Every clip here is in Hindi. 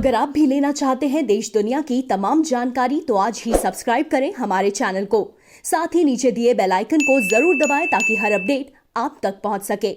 अगर आप भी लेना चाहते हैं देश दुनिया की तमाम जानकारी तो आज ही सब्सक्राइब करें हमारे चैनल को। साथ ही नीचे दिए बेल आइकन को जरूर दबाएं ताकि हर अपडेट आप तक पहुंच सके।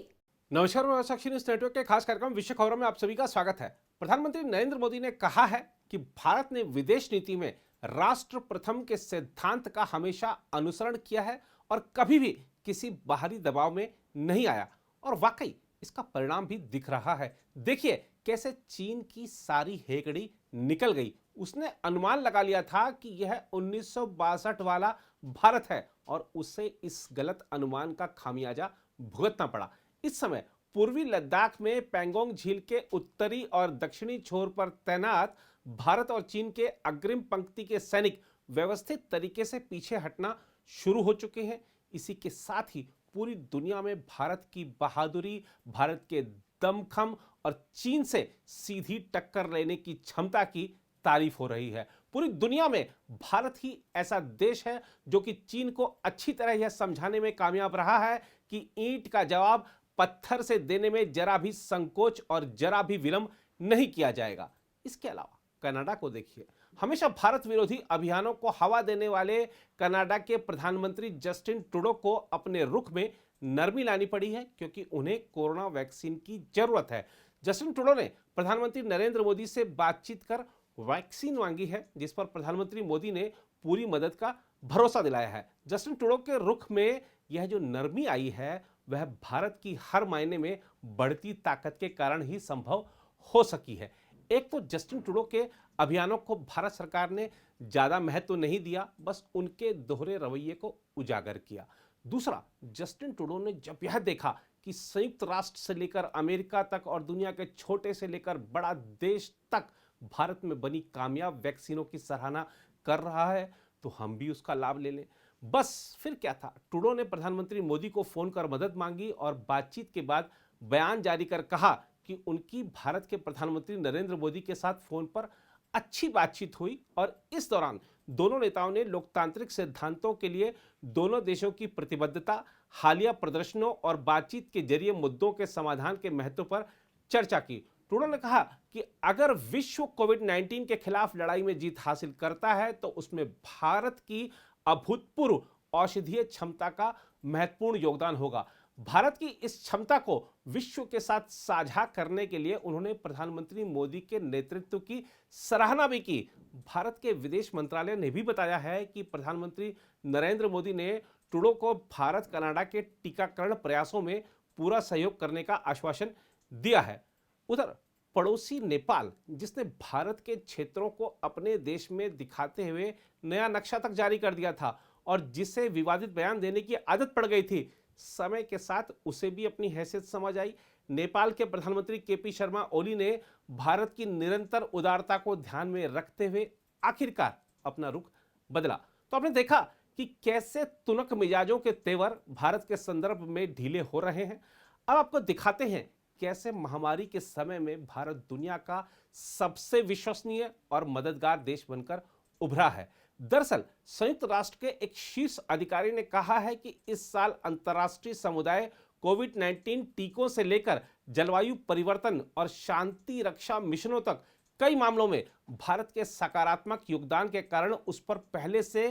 नमस्कार, मैं साक्षी न्यूज नेटवर्क के खास कार्यक्रम विश्व खबरों में आप सभी का स्वागत है। प्रधानमंत्री नरेंद्र मोदी ने कहा है कि भारत ने विदेश नीति में राष्ट्र प्रथम के सिद्धांत का हमेशा अनुसरण किया है और कभी भी किसी बाहरी दबाव में नहीं आया, और वाकई इसका परिणाम भी दिख रहा है। देखिए कैसे चीन की सारी हेकड़ी निकल गई। उसने अनुमान लगा लिया था कि यह 1962 वाला भारत है और उसे इस गलत अनुमान का खामियाजा भुगतना पड़ा। इस समय पूर्वी लद्दाख में पैंगोंग झील के उत्तरी और दक्षिणी छोर पर तैनात भारत और चीन के अग्रिम पंक्ति के सैनिक व्यवस्थित तरीके से पीछे हटना शुरू हो चुके हैं। इसी के साथ ही पूरी दुनिया में भारत की बहादुरी, भारत के दमखम और चीन से सीधी टक्कर लेने की क्षमता की तारीफ हो रही है। पूरी दुनिया में भारत ही ऐसा देश है जो कि चीन को अच्छी तरह यह समझाने में कामयाब रहा है कि ईंट का जवाब पत्थर से देने में जरा भी संकोच और जरा भी विलंब नहीं किया जाएगा। इसके अलावा कनाडा को देखिए। हमेशा भारत विरोधी अभियानों को हवा देने वाले कनाडा के प्रधानमंत्री जस्टिन ट्रूडो को अपने रुख में नरमी लानी पड़ी है, क्योंकि उन्हें कोरोना वैक्सीन की जरूरत है। जस्टिन ट्रूडो ने प्रधानमंत्री नरेंद्र मोदी से बातचीत कर वैक्सीन मांगी है, जिस पर प्रधानमंत्री मोदी ने पूरी मदद का भरोसा दिलाया है। जस्टिन ट्रूडो के रुख में यह जो नरमी आई है वह भारत की हर मायने में बढ़ती ताकत के कारण ही संभव हो सकी है। एक तो जस्टिन ट्रूडो के अभियानों को भारत सरकार ने ज्यादा महत्व नहीं दिया, बस उनके दोहरे रवैये को उजागर किया। दूसरा, जस्टिन ट्रूडो ने जब यह देखा कि संयुक्त राष्ट्र से लेकर अमेरिका तक और दुनिया के छोटे से लेकर बड़ा देश तक भारत में बनी कामयाब वैक्सीनों की सराहना कर रहा है, तो हम भी उसका लाभ ले लें। बस फिर क्या था, ट्रूडो ने प्रधानमंत्री मोदी को फोन कर मदद मांगी और बातचीत के बाद बयान जारी कर कहा कि उनकी भारत के प्रधानमंत्री नरेंद्र मोदी के साथ फोन पर अच्छी बातचीत हुई और इस दौरान दोनों नेताओं ने लोकतांत्रिक सिद्धांतों के लिए दोनों देशों की प्रतिबद्धता, हालिया प्रदर्शनों और बातचीत के जरिए मुद्दों के समाधान के महत्व पर चर्चा की। ट्रूडो ने कहा कि अगर विश्व कोविड-19 के खिलाफ लड़ाई में जीत हासिल करता है तो उसमें भारत की अभूतपूर्व औषधीय क्षमता का महत्वपूर्ण योगदान होगा। भारत की इस क्षमता को विश्व के साथ साझा करने के लिए उन्होंने प्रधानमंत्री मोदी के नेतृत्व की सराहना भी की। भारत के विदेश मंत्रालय ने भी बताया है कि प्रधानमंत्री नरेंद्र मोदी ने ट्रूडो को भारत कनाडा के टीकाकरण प्रयासों में पूरा सहयोग करने का आश्वासन दिया है। उधर पड़ोसी नेपाल, जिसने भारत के क्षेत्रों को अपने देश में दिखाते हुए नया नक्शा तक जारी कर दिया था और जिसे विवादित बयान देने की आदत पड़ गई थी, समय के साथ उसे भी अपनी हैसियत समझ आई। नेपाल के प्रधानमंत्री केपी शर्मा ओली ने भारत की निरंतर उदारता को ध्यान में रखते हुए आखिरकार अपना रुख बदला। तो आपने देखा कि कैसे तुनक मिजाजों के तेवर भारत के संदर्भ में ढीले हो रहे हैं। अब आपको दिखाते हैं कैसे महामारी के समय में भारत दुनिया का सबसे विश्वसनीय और मददगार देश बनकर उभरा है। दरअसल संयुक्त राष्ट्र के एक शीर्ष अधिकारी ने कहा है कि इस साल अंतर्राष्ट्रीय समुदाय कोविड-19 टीकों से लेकर जलवायु परिवर्तन और शांति रक्षा मिशनों तक कई मामलों में भारत के सकारात्मक योगदान के कारण उस पर पहले से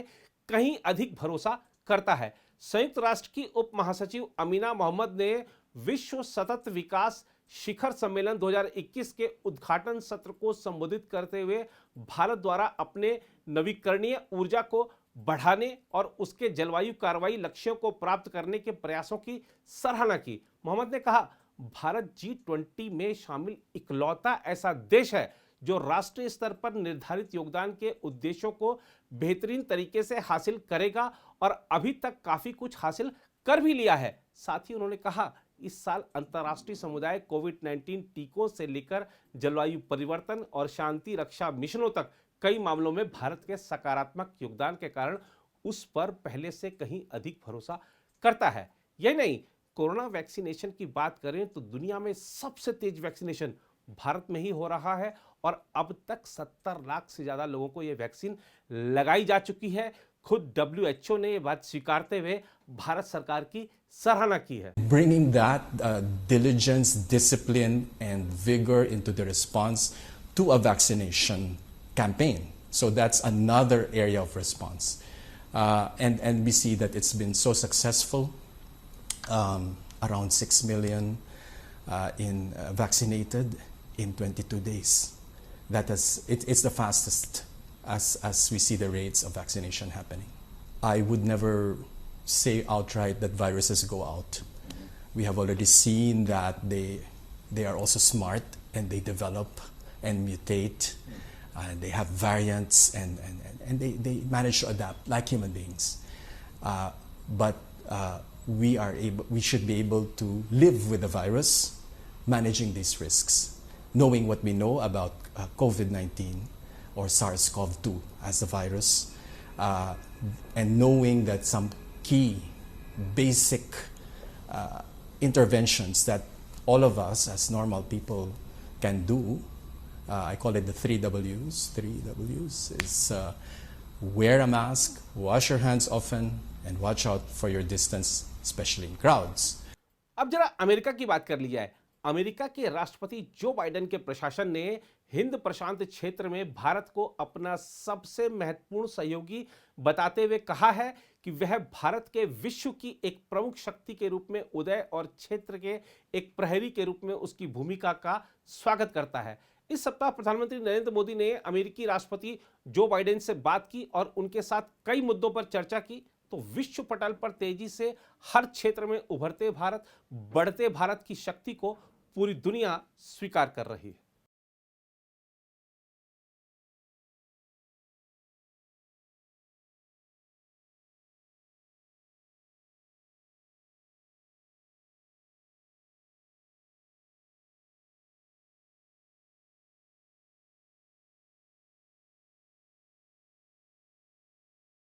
कहीं अधिक भरोसा करता है। संयुक्त राष्ट्र की उप महासचिव अमीना मोहम्मद ने विश्व सतत विकास शिखर सम्मेलन 2021 के उद्घाटन सत्र को संबोधित करते हुए भारत द्वारा अपने नवीकरणीय ऊर्जा को बढ़ाने और उसके जलवायु कार्रवाई लक्ष्यों को प्राप्त करने के प्रयासों की सराहना की। मोहम्मद ने कहा, भारत G20 में शामिल इकलौता ऐसा देश है जो राष्ट्रीय स्तर पर निर्धारित योगदान के उद्देश्यों को बेहतरीन तरीके से हासिल करेगा और अभी तक काफी कुछ हासिल कर भी लिया है। साथ ही उन्होंने कहा, इस साल अंतर्राष्ट्रीय समुदाय कोविड-19 टीकों से लेकर जलवायु परिवर्तन और शांति रक्षा मिशनों तक कई मामलों में भारत के सकारात्मक योगदान के कारण उस पर पहले से कहीं अधिक भरोसा करता है। यही नहीं, कोरोना वैक्सीनेशन की बात करें तो दुनिया में सबसे तेज वैक्सीनेशन भारत में ही हो रहा है और अब तक 70 लाख से ज्यादा लोगों को यह वैक्सीन लगाई जा चुकी है। खुद WHO ने ये बात स्वीकारते हुए भारत सरकार की सराहना की है। Bringing that diligence, discipline and vigor into the response to a vaccination campaign. So that's another area of response. And we see that it's been so successful, around 6 million vaccinated in 22 days. It's the fastest as we see the rates of vaccination happening. I would never say outright that viruses go out. We have already seen that they are also smart and they develop and mutate and they have variants and they manage to adapt like human beings. But we should be able to live with the virus, managing these risks, knowing what we know about COVID-19 or SARS-CoV-2 as a virus, and knowing that some key basic interventions that all of us as normal people can do. I call it the 3 W's. 3 W's is wear a mask, wash your hands often, and watch out for your distance, especially in crowds. अब जरा अमेरिका की बात कर ली जाए। अमेरिका के राष्ट्रपति जो बाइडेन के प्रशासन ने हिंद प्रशांत क्षेत्र में भारत को अपना सबसे महत्वपूर्ण सहयोगी बताते हुए कहा है कि वह भारत के विश्व की एक प्रमुख शक्ति के रूप में उदय और क्षेत्र के एक प्रहरी के रूप में उसकी भूमिका का स्वागत करता है। इस सप्ताह प्रधानमंत्री नरेंद्र मोदी ने अमेरिकी राष्ट्रपति जो बाइडेन से बात की और उनके साथ कई मुद्दों पर चर्चा की, तो विश्व पटल पर तेजी से हर क्षेत्र में उभरते भारत, बढ़ते भारत की शक्ति को पूरी दुनिया स्वीकार कर रही है।